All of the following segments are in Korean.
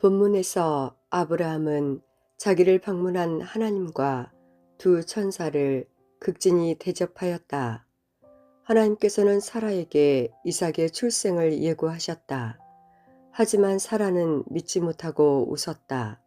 본문에서 아브라함은 자기를 방문한 하나님과 두 천사를 극진히 대접하였다. 하나님께서는 사라에게 이삭의 출생을 예고하셨다. 하지만 사라는 믿지 못하고 웃었다.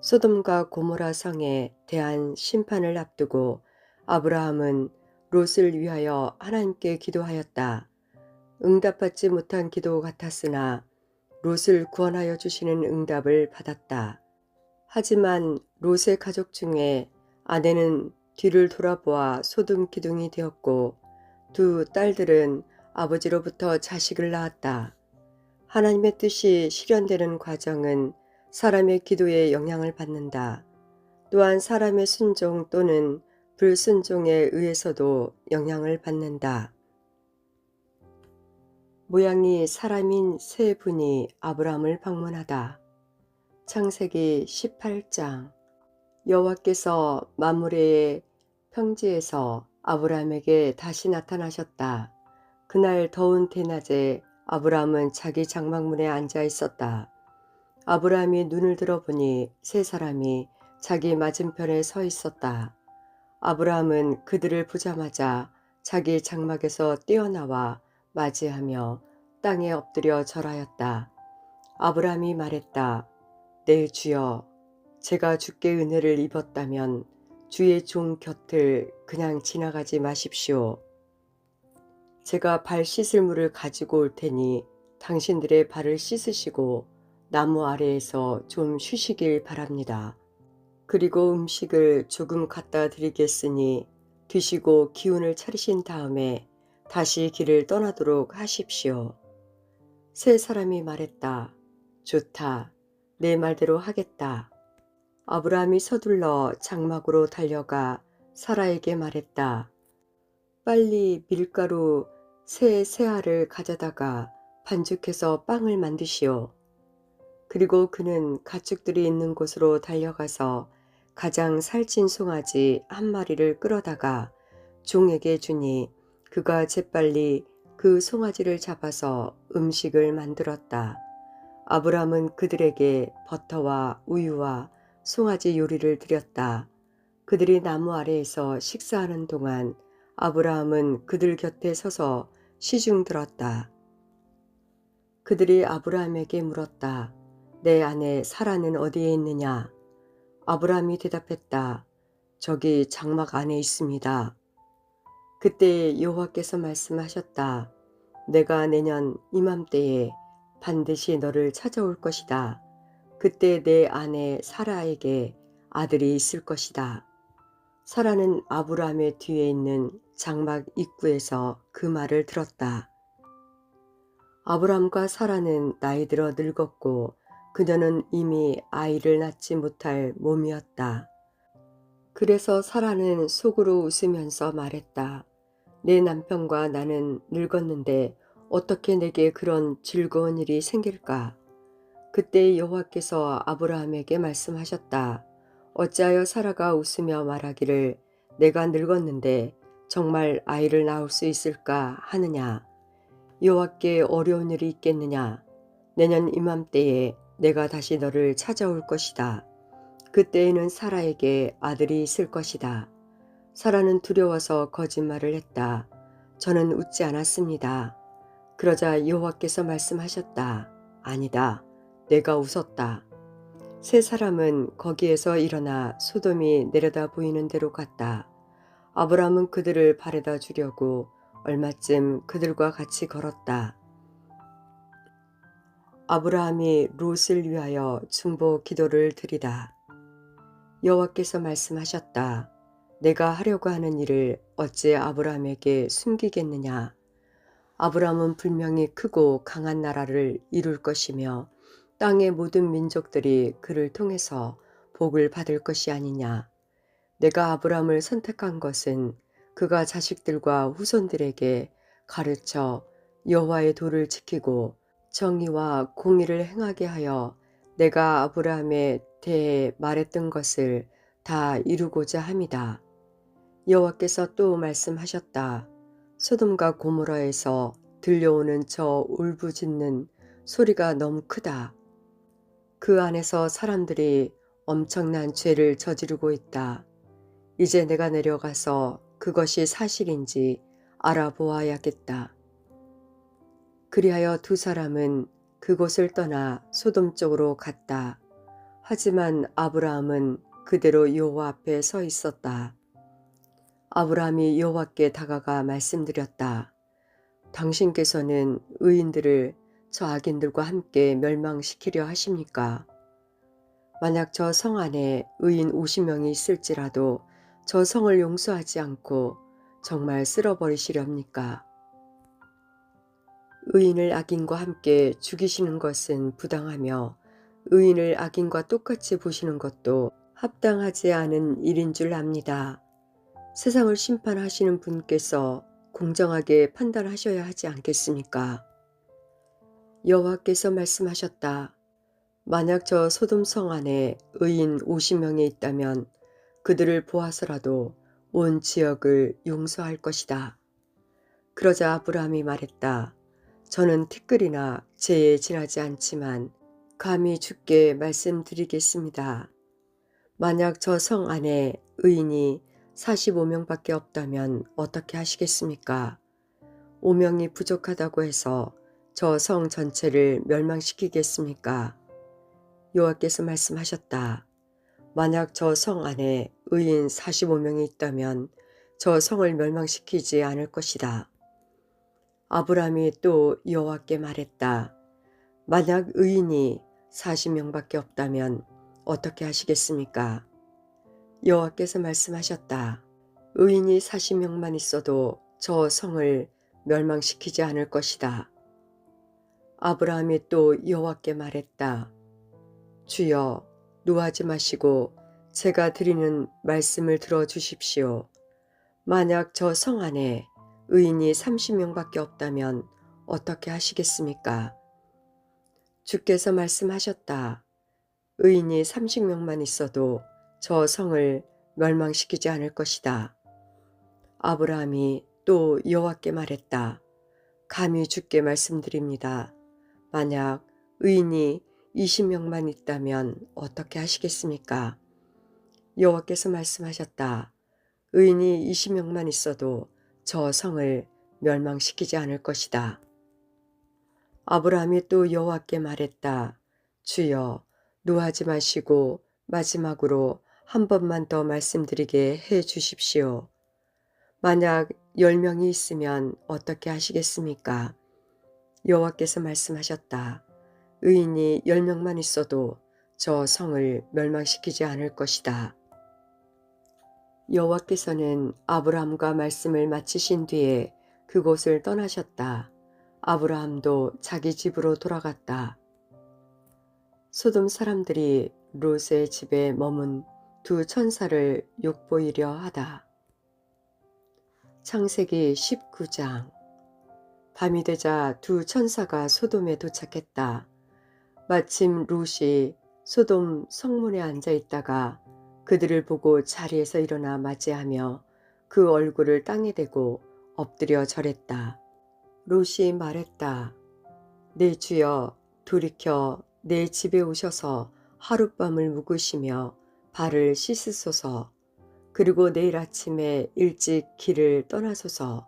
소돔과 고모라 성에 대한 심판을 앞두고 아브라함은 롯을 위하여 하나님께 기도하였다. 응답받지 못한 기도 같았으나 롯을 구원하여 주시는 응답을 받았다. 하지만 롯의 가족 중에 아내는 뒤를 돌아보아 소돔 기둥이 되었고 두 딸들은 아버지로부터 자식을 낳았다. 하나님의 뜻이 실현되는 과정은 사람의 기도에 영향을 받는다. 또한 사람의 순종 또는 불순종에 의해서도 영향을 받는다. 모양이 사람인 세 분이 아브라함을 방문하다. 창세기 18장. 여호와께서 마므레의 평지에서 아브라함에게 다시 나타나셨다. 그날 더운 대낮에 아브라함은 자기 장막문에 앉아 있었다. 아브라함이 눈을 들어보니 세 사람이 자기 맞은편에 서 있었다. 아브라함은 그들을 보자마자 자기 장막에서 뛰어나와 맞이하며 땅에 엎드려 절하였다. 아브라함이 말했다. 내 주여, 제가 주께 은혜를 입었다면 주의 종 곁을 그냥 지나가지 마십시오. 제가 발 씻을 물을 가지고 올 테니 당신들의 발을 씻으시고 나무 아래에서 좀 쉬시길 바랍니다. 그리고 음식을 조금 갖다 드리겠으니 드시고 기운을 차리신 다음에 다시 길을 떠나도록 하십시오. 세 사람이 말했다. 좋다. 내 말대로 하겠다. 아브라함이 서둘러 장막으로 달려가 사라에게 말했다. 빨리 밀가루 세 세알을 가져다가 반죽해서 빵을 만드시오. 그리고 그는 가축들이 있는 곳으로 달려가서 가장 살찐 송아지 한 마리를 끌어다가 종에게 주니 그가 재빨리 그 송아지를 잡아서 음식을 만들었다. 아브라함은 그들에게 버터와 우유와 송아지 요리를 드렸다. 그들이 나무 아래에서 식사하는 동안 아브라함은 그들 곁에 서서 시중 들었다. 그들이 아브라함에게 물었다. 내 아내 사라는 어디에 있느냐? 아브라함이 대답했다. 저기 장막 안에 있습니다. 그때 여호와께서 말씀하셨다. 내가 내년 이맘때에 반드시 너를 찾아올 것이다. 그때 내 아내 사라에게 아들이 있을 것이다. 사라는 아브라함의 뒤에 있는 장막 입구에서 그 말을 들었다. 아브라함과 사라는 나이 들어 늙었고 그녀는 이미 아이를 낳지 못할 몸이었다. 그래서 사라는 속으로 웃으면서 말했다. 내 남편과 나는 늙었는데 어떻게 내게 그런 즐거운 일이 생길까? 그때 여호와께서 아브라함에게 말씀하셨다. 어찌하여 사라가 웃으며 말하기를 내가 늙었는데 정말 아이를 낳을 수 있을까 하느냐? 여호와께 어려운 일이 있겠느냐? 내년 이맘때에 내가 다시 너를 찾아올 것이다. 그때에는 사라에게 아들이 있을 것이다. 사라는 두려워서 거짓말을 했다. 저는 웃지 않았습니다. 그러자 여호와께서 말씀하셨다. 아니다. 내가 웃었다. 세 사람은 거기에서 일어나 소돔이 내려다 보이는 데로 갔다. 아브라함은 그들을 바래다 주려고 얼마쯤 그들과 같이 걸었다. 아브라함이 롯을 위하여 중보 기도를 드리다. 여호와께서 말씀하셨다. 내가 하려고 하는 일을 어찌 아브라함에게 숨기겠느냐. 아브라함은 분명히 크고 강한 나라를 이룰 것이며 땅의 모든 민족들이 그를 통해서 복을 받을 것이 아니냐. 내가 아브라함을 선택한 것은 그가 자식들과 후손들에게 가르쳐 여호와의 도를 지키고 정의와 공의를 행하게 하여 내가 아브라함에 대해 말했던 것을 다 이루고자 함이다. 여호와께서 또 말씀하셨다. 소돔과 고모라에서 들려오는 저 울부짖는 소리가 너무 크다. 그 안에서 사람들이 엄청난 죄를 저지르고 있다. 이제 내가 내려가서 그것이 사실인지 알아보아야겠다. 그리하여 두 사람은 그곳을 떠나 소돔 쪽으로 갔다. 하지만 아브라함은 그대로 여호와 앞에 서 있었다. 아브라함이 여호와께 다가가 말씀드렸다. 당신께서는 의인들을 저 악인들과 함께 멸망시키려 하십니까? 만약 저 성 안에 의인 50명이 있을지라도 저 성을 용서하지 않고 정말 쓸어버리시렵니까? 의인을 악인과 함께 죽이시는 것은 부당하며 의인을 악인과 똑같이 보시는 것도 합당하지 않은 일인 줄 압니다. 세상을 심판하시는 분께서 공정하게 판단하셔야 하지 않겠습니까? 여호와께서 말씀하셨다. 만약 저 소돔 성 안에 의인 50명이 있다면 그들을 보아서라도 온 지역을 용서할 것이다. 그러자 아브라함이 말했다. 저는 티끌이나 재에 지나지 않지만 감히 주께 말씀드리겠습니다. 만약 저 성 안에 의인이 45명밖에 없다면 어떻게 하시겠습니까? 5명이 부족하다고 해서 저 성 전체를 멸망시키겠습니까? 여호와께서 말씀하셨다. 만약 저 성 안에 의인 45명이 있다면 저 성을 멸망시키지 않을 것이다. 아브라함이 또 여호와께 말했다. 만약 의인이 40명밖에 없다면 어떻게 하시겠습니까? 여호와께서 말씀하셨다. 의인이 40명만 있어도 저 성을 멸망시키지 않을 것이다. 아브라함이 또 여호와께 말했다. 주여, 노하지 마시고 제가 드리는 말씀을 들어주십시오. 만약 저 성 안에 의인이 30명밖에 없다면 어떻게 하시겠습니까? 주께서 말씀하셨다. 의인이 30명만 있어도 저 성을 멸망시키지 않을 것이다. 아브라함이 또 여호와께 말했다. 감히 주께 말씀드립니다. 만약 의인이 20명만 있다면 어떻게 하시겠습니까? 여호와께서 말씀하셨다. 의인이 20명만 있어도 저 성을 멸망시키지 않을 것이다. 아브라함이 또 여호와께 말했다. 주여, 노하지 마시고 마지막으로 한 번만 더 말씀드리게 해 주십시오. 만약 10명이 있으면 어떻게 하시겠습니까? 여호와께서 말씀하셨다. 의인이 10명만 있어도 저 성을 멸망시키지 않을 것이다. 여호와께서는 아브라함과 말씀을 마치신 뒤에 그곳을 떠나셨다. 아브라함도 자기 집으로 돌아갔다. 소돔 사람들이 롯의 집에 머문 두 천사를 욕보이려 하다. 창세기 19장. 밤이 되자 두 천사가 소돔에 도착했다. 마침 롯이 소돔 성문에 앉아 있다가 그들을 보고 자리에서 일어나 맞이하며 그 얼굴을 땅에 대고 엎드려 절했다. 롯이 말했다. 내 주여, 돌이켜 내 집에 오셔서 하룻밤을 묵으시며 발을 씻으소서. 그리고 내일 아침에 일찍 길을 떠나소서.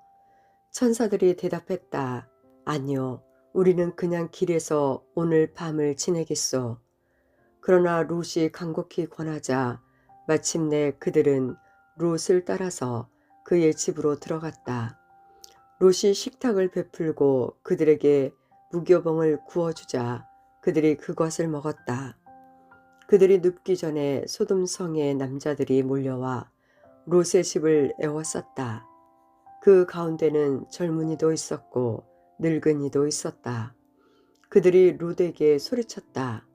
천사들이 대답했다. 아니요, 우리는 그냥 길에서 오늘 밤을 지내겠소. 그러나 롯이 간곡히 권하자 마침내 그들은 롯을 따라서 그의 집으로 들어갔다. 롯이 식탁을 베풀고 그들에게 무교봉을 구워주자 그들이 그것을 먹었다. 그들이 눕기 전에 소돔 성의 남자들이 몰려와 롯의 집을 에워쌌다. 그 가운데는 젊은이도 있었고 늙은이도 있었다. 그들이 롯에게 소리쳤다.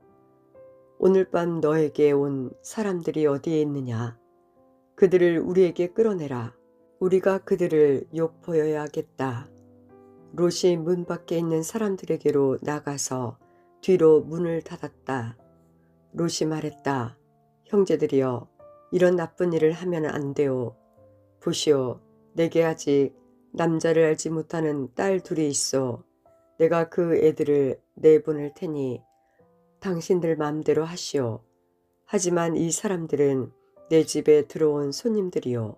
오늘 밤 너에게 온 사람들이 어디에 있느냐? 그들을 우리에게 끌어내라. 우리가 그들을 욕보여야겠다. 롯이 문 밖에 있는 사람들에게로 나가서 뒤로 문을 닫았다. 롯이 말했다. 형제들이여, 이런 나쁜 일을 하면 안 돼요. 보시오, 내게 아직 남자를 알지 못하는 딸 둘이 있어. 내가 그 애들을 내보낼 테니 당신들 마음대로 하시오. 하지만 이 사람들은 내 집에 들어온 손님들이요.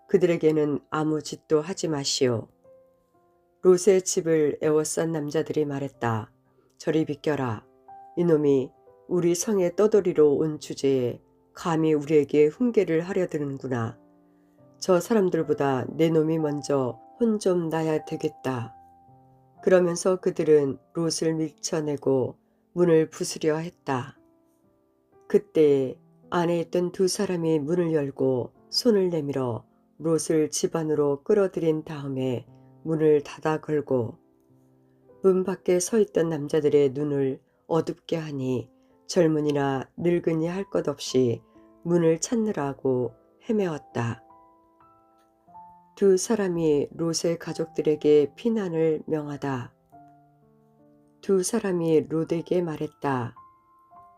그들에게는 아무 짓도 하지 마시오. 롯의 집을 에워싼 남자들이 말했다. 저리 비켜라. 이놈이 우리 성에 떠돌이로 온 주제에 감히 우리에게 훈계를 하려 드는구나. 저 사람들보다 내 놈이 먼저 혼 좀 나야 되겠다. 그러면서 그들은 롯을 밀쳐내고 문을 부수려 했다. 그때 안에 있던 두 사람이 문을 열고 손을 내밀어 롯을 집 안으로 끌어들인 다음에 문을 닫아 걸고 문 밖에 서 있던 남자들의 눈을 어둡게 하니 젊은이나 늙은이 할 것 없이 문을 찾느라고 헤매었다. 두 사람이 롯의 가족들에게 피난을 명하다. 두 사람이 롯에게 말했다.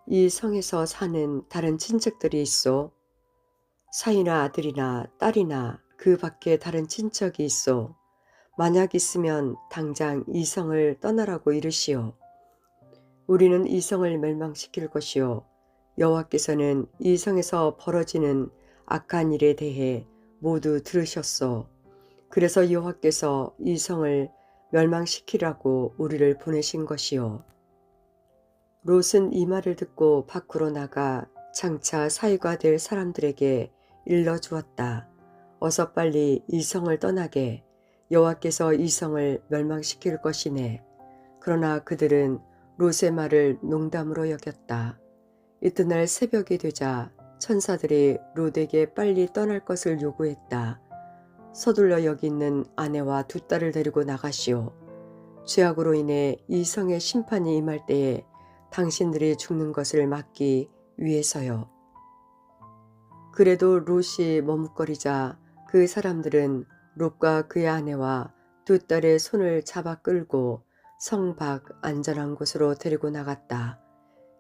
이 성에서 사는 다른 친척들이 있어. 사이나 아들이나 딸이나 그 밖에 다른 친척이 있어. 만약 있으면 당장 이 성을 떠나라고 이르시오. 우리는 이 성을 멸망시킬 것이요. 여호와께서는 이 성에서 벌어지는 악한 일에 대해 모두 들으셨소. 그래서 여호와께서 이 성을 멸망시키라고 우리를 보내신 것이요. 롯은 이 말을 듣고 밖으로 나가 장차 사위가 될 사람들에게 일러주었다. 어서 빨리 이 성을 떠나게. 여호와께서 이 성을 멸망시킬 것이네. 그러나 그들은 롯의 말을 농담으로 여겼다. 이튿날 새벽이 되자 천사들이 롯에게 빨리 떠날 것을 요구했다. 서둘러 여기 있는 아내와 두 딸을 데리고 나가시오. 죄악으로 인해 이 성의 심판이 임할 때에 당신들이 죽는 것을 막기 위해서요. 그래도 롯이 머뭇거리자 그 사람들은 롯과 그의 아내와 두 딸의 손을 잡아 끌고 성 밖 안전한 곳으로 데리고 나갔다.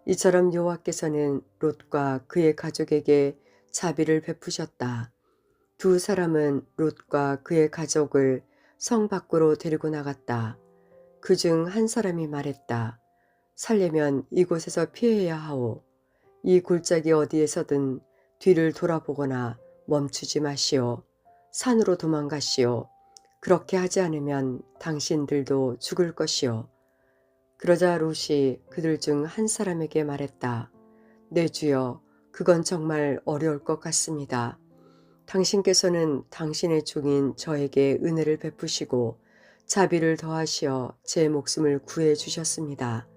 이처럼 여호와께서는 롯과 그의 가족에게 자비를 베푸셨다. 두 사람은 롯과 그의 가족을 성 밖으로 데리고 나갔다. 그중 한 사람이 말했다. 살려면 이곳에서 피해야 하오. 이 골짜기 어디에서든 뒤를 돌아보거나 멈추지 마시오. 산으로 도망가시오. 그렇게 하지 않으면 당신들도 죽을 것이오. 그러자 롯이 그들 중 한 사람에게 말했다. 내 주여, 그건 정말 어려울 것 같습니다. 당신께서는 당신의 종인 저에게 은혜를 베푸시고 자비를 더하시어 제 목숨을 구해 주셨습니다.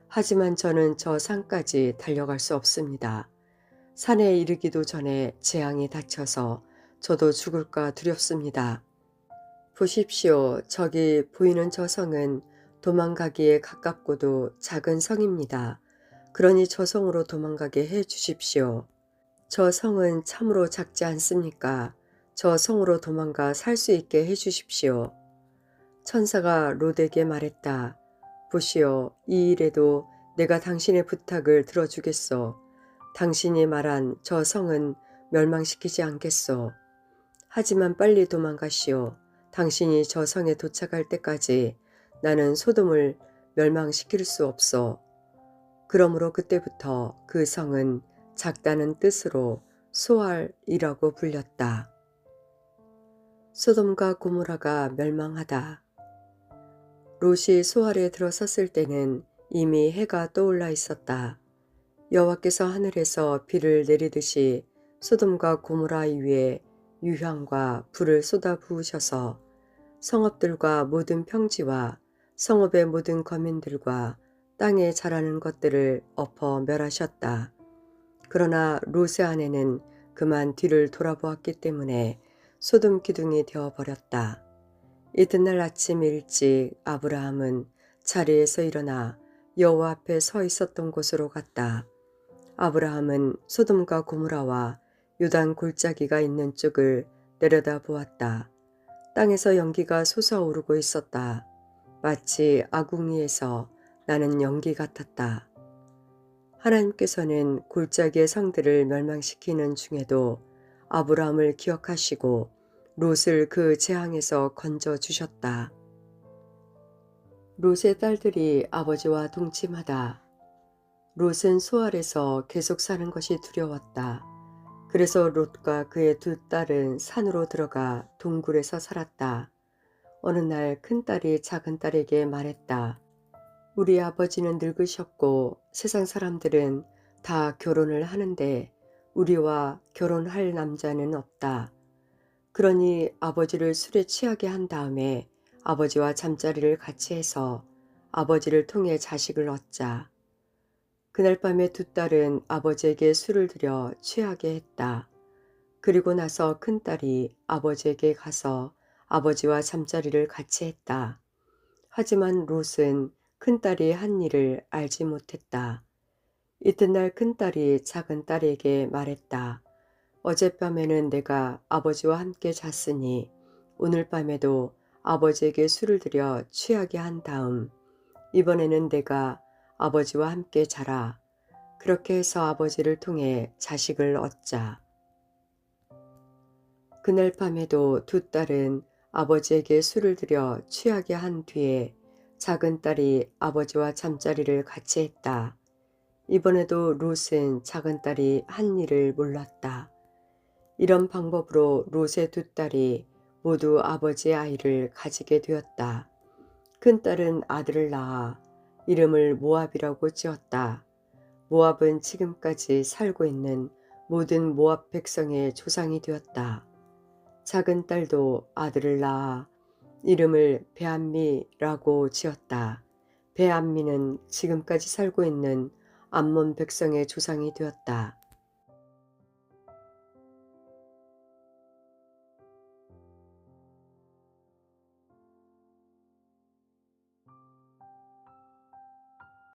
하지만 저는 저 산까지 달려갈 수 없습니다. 산에 이르기도 전에 재앙이 닥쳐서 저도 죽을까 두렵습니다. 보십시오. 저기 보이는 저 성은 도망가기에 가깝고도 작은 성입니다. 그러니 저 성으로 도망가게 해 주십시오. 저 성은 참으로 작지 않습니까? 저 성으로 도망가 살 수 있게 해 주십시오. 천사가 롯에게 말했다. 보시오, 이 일에도 내가 당신의 부탁을 들어주겠소. 당신이 말한 저 성은 멸망시키지 않겠소. 하지만 빨리 도망가시오. 당신이 저 성에 도착할 때까지 나는 소돔을 멸망시킬 수 없소. 그러므로 그때부터 그 성은 작다는 뜻으로 소알이라고 불렸다. 소돔과 고모라가 멸망하다. 롯이 소알에 들어섰을 때는 이미 해가 떠올라 있었다. 여호와께서 하늘에서 비를 내리듯이 소돔과 고모라 위에 유황과 불을 쏟아 부으셔서 성읍들과 모든 평지와 성읍의 모든 거민들과 땅에 자라는 것들을 엎어 멸하셨다. 그러나 롯의 아내는 그만 뒤를 돌아보았기 때문에 소돔 기둥이 되어버렸다. 이튿날 아침 일찍 아브라함은 자리에서 일어나 여호와 앞에 서 있었던 곳으로 갔다. 아브라함은 소돔과 고모라와 요단 골짜기가 있는 쪽을 내려다 보았다. 땅에서 연기가 솟아오르고 있었다. 마치 아궁이에서 나는 연기 같았다. 하나님께서는 골짜기의 성들을 멸망시키는 중에도 아브라함을 기억하시고 롯을 그 재앙에서 건져주셨다. 롯의 딸들이 아버지와 동침하다. 롯은 소알에서 계속 사는 것이 두려웠다. 그래서 롯과 그의 두 딸은 산으로 들어가 동굴에서 살았다. 어느 날 큰딸이 작은딸에게 말했다. 우리 아버지는 늙으셨고 세상 사람들은 다 결혼을 하는데 우리와 결혼할 남자는 없다. 그러니 아버지를 술에 취하게 한 다음에 아버지와 잠자리를 같이 해서 아버지를 통해 자식을 얻자. 그날 밤에 두 딸은 아버지에게 술을 들여 취하게 했다. 그리고 나서 큰딸이 아버지에게 가서 아버지와 잠자리를 같이 했다. 하지만 롯은 큰딸이 한 일을 알지 못했다. 이튿날 큰딸이 작은딸에게 말했다. 어젯밤에는 내가 아버지와 함께 잤으니 오늘 밤에도 아버지에게 술을 들여 취하게 한 다음 이번에는 내가 아버지와 함께 자라. 그렇게 해서 아버지를 통해 자식을 얻자. 그날 밤에도 두 딸은 아버지에게 술을 들여 취하게 한 뒤에 작은 딸이 아버지와 잠자리를 같이 했다. 이번에도 롯은 작은 딸이 한 일을 몰랐다. 이런 방법으로 롯의 두 딸이 모두 아버지의 아이를 가지게 되었다. 큰딸은 아들을 낳아 이름을 모압이라고 지었다. 모압은 지금까지 살고 있는 모든 모압 백성의 조상이 되었다. 작은 딸도 아들을 낳아 이름을 베암미라고 지었다. 베암미는 지금까지 살고 있는 암몬 백성의 조상이 되었다.